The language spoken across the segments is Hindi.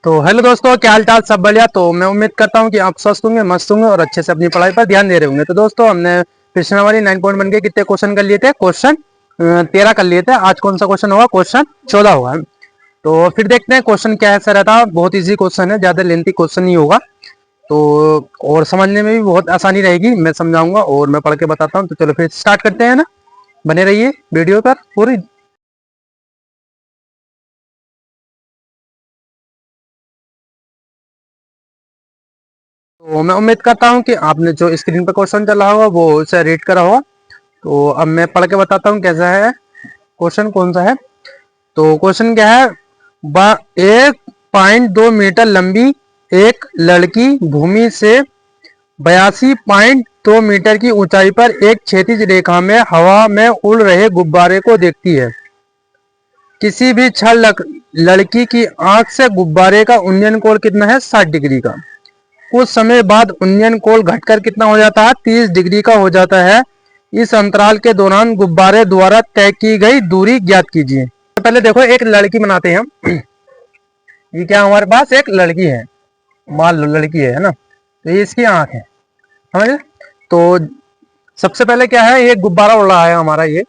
तो हेलो दोस्तों, क्या हाल चाल, सब बढ़िया। तो मैं उम्मीद करता हूँ कि आप स्वस्थ होंगे, मस्त होंगे और अच्छे से अपनी पढ़ाई पर ध्यान दे रहे होंगे। तो दोस्तों, हमने पिछले वाली 9 पॉइंट के कितने क्वेश्चन कर लिए थे? क्वेश्चन 13 कर लिए थे। आज कौन सा क्वेश्चन होगा? क्वेश्चन 14 होगा। तो फिर देखते हैं क्वेश्चन क्या ऐसा रहता है। बहुत इजी क्वेश्चन है, ज्यादा लेंथी क्वेश्चन नहीं होगा। तो और समझने में भी बहुत आसानी रहेगी। मैं समझाऊंगा और मैं पढ़ के बताता हूँ। तो चलो फिर स्टार्ट करते हैं ना। बने रहिए वीडियो पर पूरी। तो मैं उम्मीद करता हूँ कि आपने जो स्क्रीन पर क्वेश्चन चला होगा वो उसे रीड करा होगा। तो अब मैं पढ़ के बताता हूँ कैसा है क्वेश्चन, कौन सा है। तो क्वेश्चन क्या है? 1.2 मीटर लंबी एक लड़की भूमि से 82.2 मीटर की ऊंचाई पर एक क्षैतिज रेखा में हवा में उड़ रहे गुब्बारे को देखती है। किसी भी क्षण लड़की की आंख से गुब्बारे का उन्नयन कोण कितना है? 60 डिग्री का। कुछ समय बाद उन्नयन कोण घटकर कितना हो जाता है? 30 डिग्री का हो जाता है। इस अंतराल के दौरान गुब्बारे द्वारा तय की गई दूरी ज्ञात कीजिए। तो पहले देखो, एक लड़की बनाते हैं हम। ये क्या, हमारे पास एक लड़की है, मान लो लड़की है ना। तो ये इसकी आंख है, समझ। तो सबसे पहले क्या है, ये गुब्बारा उड़ रहा है हमारा, ये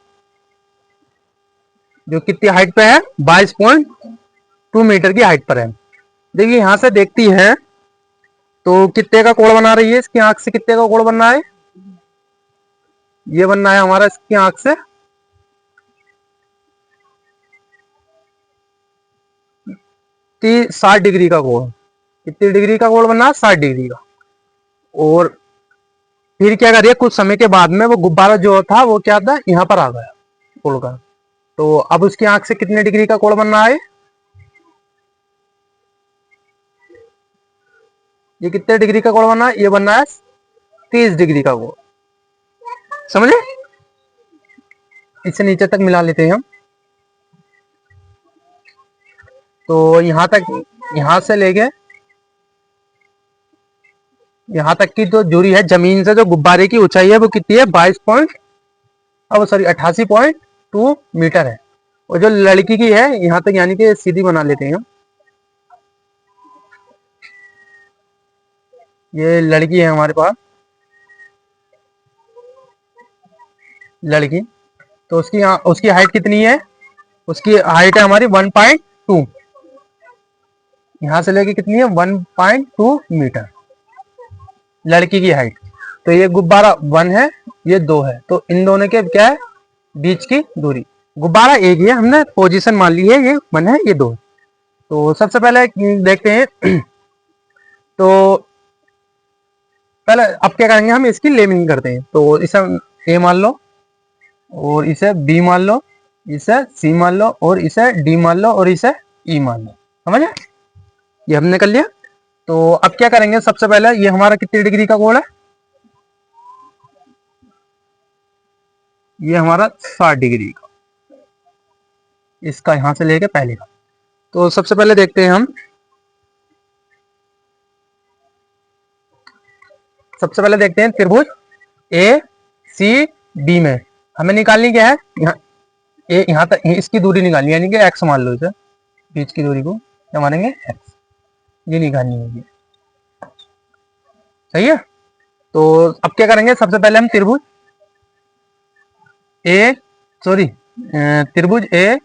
जो कितनी हाइट पे है? 22.2 मीटर की हाइट पर है। देखिए यहां से देखती है तो कितने का कोण बना रही है? इसकी आंख से कितने का कोण बन रहा है? ये बनना है हमारा इसकी आंख से 60 डिग्री का कोण। कितनी डिग्री का कोण बनना है? 60 डिग्री का। और फिर क्या करिए, कुछ समय के बाद में वो गुब्बारा जो था वो क्या था, यहाँ पर आ गया उड़कर। तो अब उसकी आंख से कितने डिग्री का कोण बन रहा है? ये कितने डिग्री का कोण बना है? ये बनना है 30 डिग्री का कोण, समझे। इसे नीचे तक मिला लेते हैं हम। तो यहां तक, यहां से लेके यहां तक की जो दूरी है जमीन से, जो गुब्बारे की ऊंचाई है वो कितनी है? 88.2 मीटर है। और जो लड़की की है यहां तक, यानी कि सीधी बना लेते हैं हम। ये लड़की है हमारे पास, लड़की। तो उसकी उसकी हाइट कितनी है? उसकी हाइट है हमारी 1.2। यहां से लेके कितनी है? 1.2 मीटर लड़की की हाइट। तो ये गुब्बारा 1 है, ये 2 है। तो इन दोनों के क्या है? बीच की दूरी। गुब्बारा एक ही है, हमने पोजीशन मान ली है, ये 1 है, ये 2 है। तो सबसे पहले देखते हैं। तो पहले अब क्या करेंगे, हम इसकी लेबलिंग करते हैं। तो इसे ए मान लो, और इसे बी मान लो, इसे सी मान लो, और इसे डी मान लो, और इसे ई मान लो। समझे? ये हमने कर लिया। तो अब क्या करेंगे, सबसे पहले ये हमारा कितनी डिग्री का कोण है? ये हमारा 60 डिग्री का, इसका यहां से लेके पहले का। तो सबसे पहले देखते हैं हम। सबसे पहले देखते हैं त्रिभुज ए सी डी में हमें निकालनी क्या है? यहाँ ए, यहाँ तक इसकी दूरी निकालनी है, यानी कि एक्स मान लो इसे, बीच की दूरी को क्या मानेंगे? एक्स। ये निकालनी होगी, सही है। तो अब क्या करेंगे, सबसे पहले हम त्रिभुज ए, सॉरी, त्रिभुज ए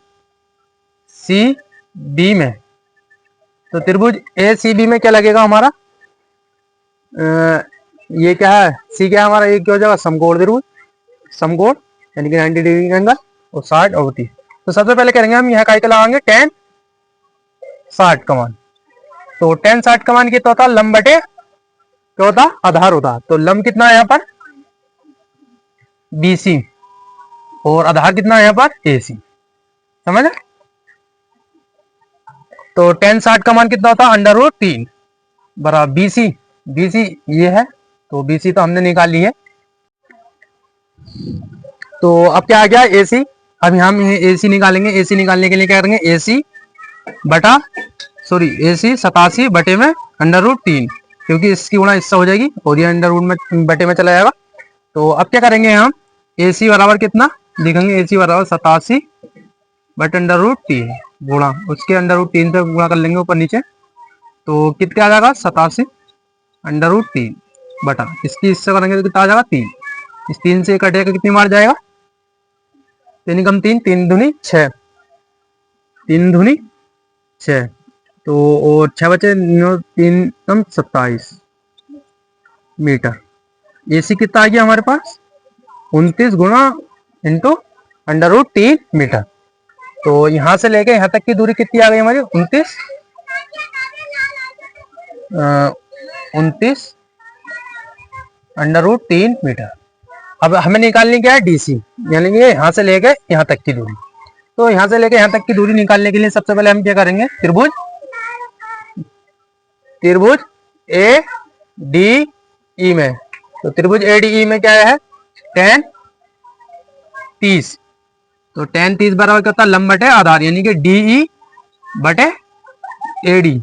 सी बी में। तो त्रिभुज ए सी बी में क्या लगेगा हमारा? ये क्या है? सी क्या है हमारा? ये क्या हो जाएगा? समकोण त्रिभुज, समकोण, यानी कि 90 डिग्री का एंगल, और 60 और 30। तो सबसे पहले करेंगे हम यहाँ का लगाएंगे tan 60 का मान। तो tan 60 का मान कितना होता है? लंब बटे क्या होता? आधार होता। तो लंब कितना है यहाँ पर? BC, और आधार कितना है यहाँ पर? AC। समझ? तो tan 60 का मान कितना होता है? √3 बराबर BC। BC ये है, तो BC तो हमने निकाल ली है। तो अब क्या आ गया? AC। अब हम AC निकालेंगे। AC निकालने के लिए क्या करेंगे? AC बटा, सॉरी, AC 87 बटे में √3, क्योंकि इसकी गुणा इससे हो जाएगी और ये अंडर में बटे में चला जाएगा। तो अब क्या करेंगे हम? AC बराबर कितना लिखेंगे? AC बराबर 87 बटे √3 गुणा उसके √3 से गुणा कर लेंगे ऊपर नीचे। तो कितने आ जाएगा 87√3 बटा इसकी इससे करेंगे तो कितना आ जाएगा 3। इस 3 से कटेगा कितनी मार जाएगा, 3 कम 3, 3 दूनी 6, 3 दूनी 6, तो और 6 बचे 3 कम 27 मीटर। एसी कितना आ गया हमारे पास 29 गुना इंटू √3 मीटर। तो यहां से लेके यहां तक की दूरी कितनी आ गई हमारी 29 √3 मीटर। अब हमें निकालनी क्या है डीसी, यानी कि यहाँ से लेके यहाँ तक की दूरी। तो यहाँ से लेके यहाँ तक की दूरी निकालने के लिए सबसे पहले हम क्या करेंगे, त्रिभुज ए डी ई में, तो त्रिभुज ए डी ई में क्या है tan 30, तो tan 30 बराबर क्या होता है लंब बटे आधार, यानी कि डीई बटे एडी।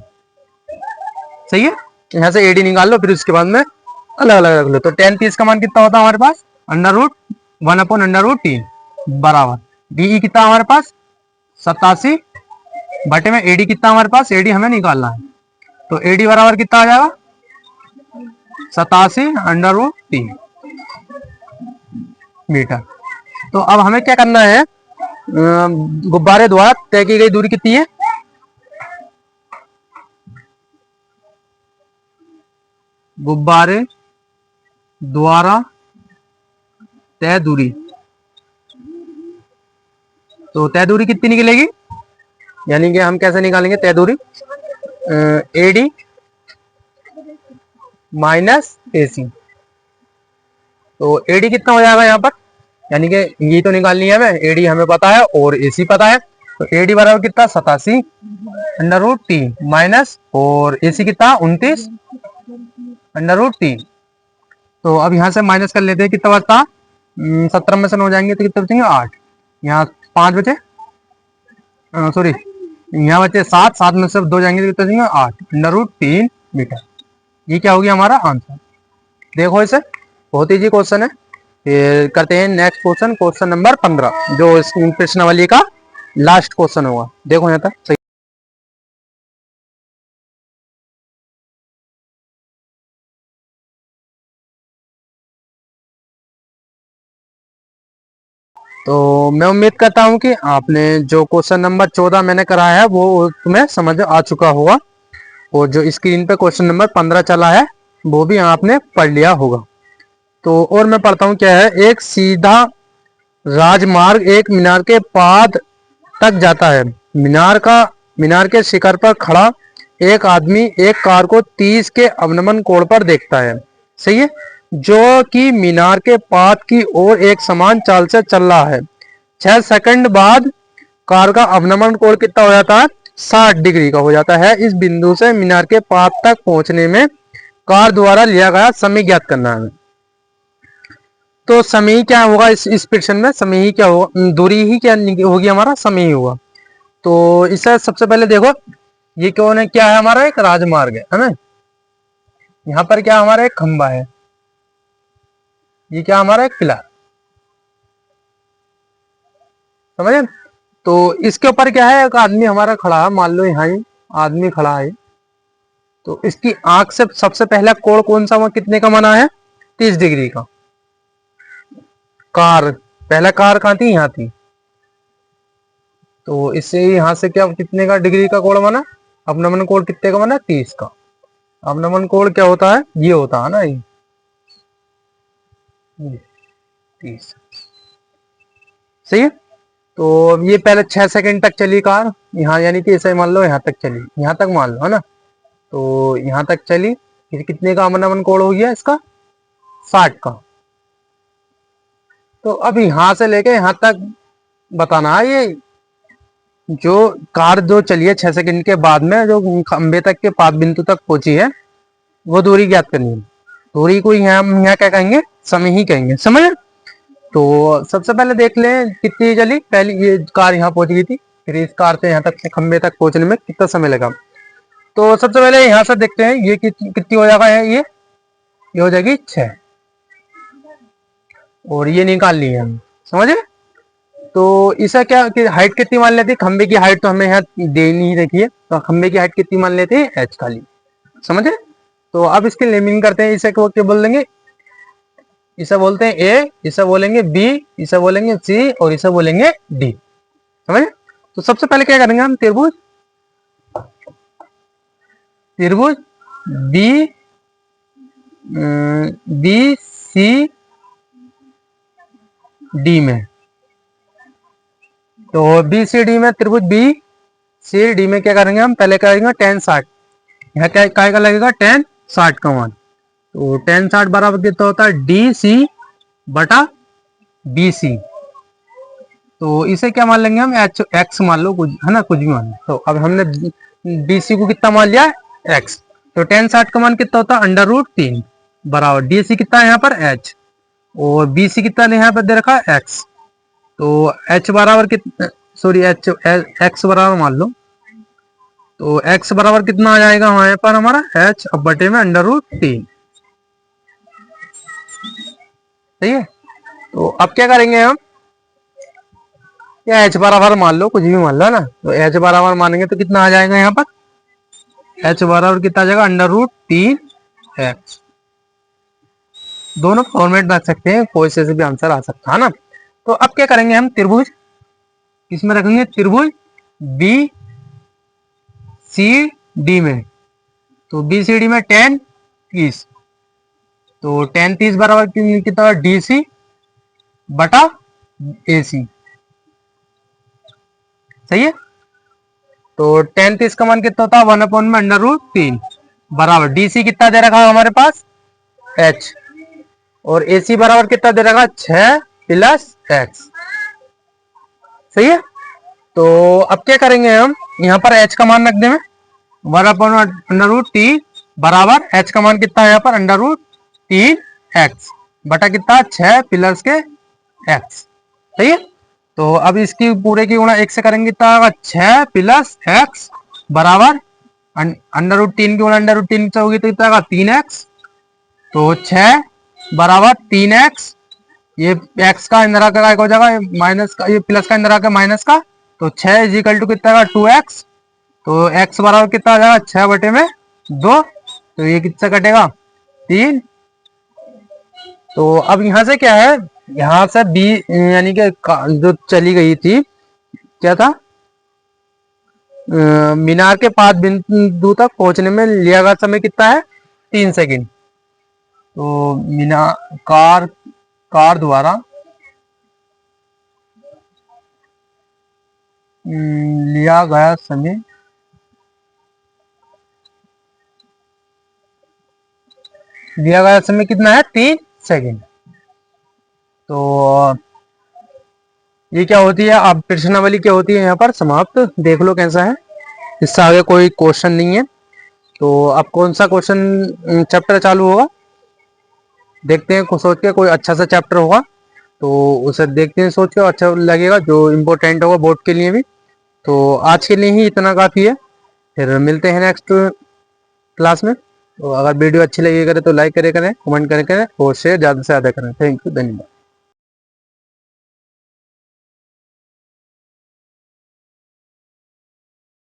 सही है, यहाँ से एडी निकाल लो, फिर उसके बाद में अलग अलग रख लो। तो tan 30 का मान कितना होता है हमारे पास √1/√3 बराबर डीई कितना हमारे पास 87 बटे में एडी कितना हमारे पास, एडी हमें निकालना है, तो एडी बराबर कितना आ जाएगा 87√3 मीटर। तो अब हमें क्या करना है, गुब्बारे द्वारा तय की गई दूरी कितनी है, गुब्बारे द्वारा तय दूरी, तो तय दूरी कितनी निकलेगी, यानी कि हम कैसे निकालेंगे तय दूरी, एडी माइनस एसी। तो एडी कितना हो जाएगा यहाँ पर, यानी कि ये तो निकालनी है हमें, एडी हमें पता है और एसी पता है, तो एडी बराबर कितना 87√3 माइनस और एसी कितना 29√3। तो अब यहाँ से माइनस कर लेते हैं, कितना बचता 17 में से 9 जाएंगे तो कितने बचेंगे 8, यहाँ 5 बचे, सॉरी यहाँ बचे 7, 7 में से 2 जाएंगे तो कितने बचेंगे 8 √3 मीटर। ये क्या होगी हमारा आंसर। देखो इसे बहुत इजी क्वेश्चन है। फिर करते हैं नेक्स्ट क्वेश्चन, क्वेश्चन नंबर 15, जो इस प्रश्नावली का लास्ट क्वेश्चन होगा। देखो यहाँ तक सही। तो मैं उम्मीद करता हूँ कि आपने जो क्वेश्चन नंबर 14 मैंने कराया है वो तुम्हें समझ आ चुका होगा, और जो स्क्रीन पे क्वेश्चन नंबर 15 चला है वो भी आपने पढ़ लिया होगा। तो और मैं पढ़ता हूँ क्या है, एक सीधा राजमार्ग एक मीनार के पाद तक जाता है। मीनार के शिखर पर खड़ा एक आदमी एक कार को 30 के अवनमन कोण पर देखता है, सही है, जो कि मीनार के पाद की ओर एक समान चाल से चल रहा है। 6 सेकंड बाद कार का अवनमन कोण कितना हो जाता है 60 डिग्री का हो जाता है। इस बिंदु से मीनार के पाद तक पहुंचने में कार द्वारा लिया गया समय ज्ञात करना है। तो समय क्या होगा इस प्रश्न में, समय ही क्या होगा, दूरी ही क्या होगी हमारा, समय ही होगा। तो इसे सबसे पहले देखो, ये कौन है, क्या है हमारा एक राजमार्ग है ना, यहाँ पर क्या हमारा एक खंबा है, ये क्या हमारा एक पिलर, समझे। तो इसके ऊपर क्या है, एक आदमी हमारा खड़ा है, मान लो यहाँ ही आदमी खड़ा है, तो इसकी आंख से सबसे पहला कोण कौन सा, कितने का बना है 30 डिग्री का। कार पहला कार कहाँ थी, यहाँ थी, तो इससे यहां से क्या कितने का डिग्री का कोण बना, अवनमन कोण कितने का बना 30 का। अवनमन कोण क्या होता है, ये होता है ना, ये 30, सही है। तो ये पहले 6 सेकंड तक चली कार यहाँ, यानी कि इसे मान लो यहाँ तक चली, यहाँ तक मान लो है ना, तो यहाँ तक चली, कितने का अवनमन कोण हो गया इसका 60 का। तो अब यहां से लेके यहाँ तक बताना है, ये जो कार जो चली है 6 सेकंड के बाद में जो खंबे तक के पाद बिंदु तक पहुंची है वो दूरी ज्ञात करनी है। दूरी को यहाँ क्या कहेंगे, समय ही कहेंगे, समझ। तो सबसे पहले देख लें कितनी चली, पहले ये कार यहाँ पहुंच गई थी, फिर इस कार से यहाँ तक खंबे तक पहुंचने में कितना समय लगा। तो सबसे पहले यहाँ से देखते हैं ये कितनी हो जाएगा, ये हो जाएगी 6, और ये निकाल ली है हम, समझे। तो इसका क्या कि हाइट कितनी मान लेते हैं, खंबे की हाइट तो हमें यहाँ दे नहीं रखी है, तो खंबे की हाइट कितनी मान लेते हैं h खाली, समझे? तो अब इसकी नेमिंग करते हैं। इसे को क्या बोल देंगे? इसे बोलते हैं ए, इसे बोलेंगे बी, इसे बोलेंगे सी और इसे बोलेंगे डी। समझे? तो सबसे पहले क्या करेंगे हम? त्रिभुज बी बी सी डी में, तो बी सी डी में त्रिभुज बी सी डी में क्या करेंगे हम? पहले करेंगे tan 60। यहाँ क्या का लगेगा? tan 60 का मान। तो tan 60 बराबर कितना होता है? डी सी बटा बी सी। तो इसे क्या मान लेंगे हम? एच एक्स मान लो, कुछ है ना, कुछ भी मान लो। तो अब हमने बी सी को कितना मान लिया? एक्स। तो tan 60 का मान कितना होता है? √3 बराबर डी सी कितना है यहाँ पर? एच। और बी सी कितना है यहाँ पर दे रखा है? एक्स। तो एच बराबर कितना, सॉरी एच एक्स बराबर मान लो। तो x बराबर कितना आ जाएगा वहां पर हमारा? h अब बटे में √3। सही है? तो अब क्या करेंगे हम? या h बराबर मान लो, कुछ भी मान लो ना। तो h बराबर मानेंगे तो कितना आ जाएगा यहाँ पर? h बराबर कितना आ जाएगा? √3x। दोनों फॉर्मेट में रख सकते हैं, कोई से भी आंसर आ सकता है ना। तो अब क्या करेंगे हम? त्रिभुज किसमें रखेंगे? त्रिभुज बी सी डी में। तो बी सी डी में tan 30, तो tan 30 बराबर कितना? डी सी बटा ए सी। सही है? तो tan 30 का मान कितना होता है? 1/√3 बराबर डी सी कितना दे रखा है हमारे पास? h। और ए सी बराबर कितना दे रखा? 6 + x। सही है? तो अब क्या करेंगे हम? यहाँ पर h का मान रख देंगे 1/√3 बराबर h का मान कितना है यहाँ पर? √3x बटा कितना? 6 + के x। सही है? तो अब इसकी पूरे की गुणा 1 से करेंगे कितना होगा? 6 + x बराबर √3 की गुणा √3 से होगी तो कितना होगा? 3x। तो 6 बराबर 3x, ये x का अंदर आकर हो जाएगा माइनस का, ये प्लस का अंदर आकर माइनस का। तो 6 = कितना होगा? 2x। तो x बराबर कितना आ जाएगा? 6 बटे में 2। तो ये कितना कटेगा? 3। तो अब यहाँ से क्या है? यहाँ से b यानी कि जो चली गई थी, क्या था? मीनार के 5 बिंदु तक पहुंचने में लिया गया समय कितना है? 3 सेकंड। तो मीनार कार द्वारा लिया गया समय कितना है? 3 सेकंड। तो ये क्या होती है? अब प्रश्नावली क्या होती है यहाँ पर? समाप्त। देख लो कैसा है। इससे आगे कोई क्वेश्चन नहीं है। तो अब कौन सा क्वेश्चन चैप्टर चालू होगा देखते हैं। सोच के कोई अच्छा सा चैप्टर होगा तो उसे देखते हैं, सोच के अच्छा लगेगा, जो इम्पोर्टेंट होगा बोर्ड के लिए भी। तो आज के लिए ही इतना काफ़ी है। फिर मिलते हैं नेक्स्ट क्लास में। तो अगर वीडियो अच्छी लगी करे तो लाइक करें, कमेंट करें और शेयर ज़्यादा से ज़्यादा करें। थैंक यू, धन्यवाद।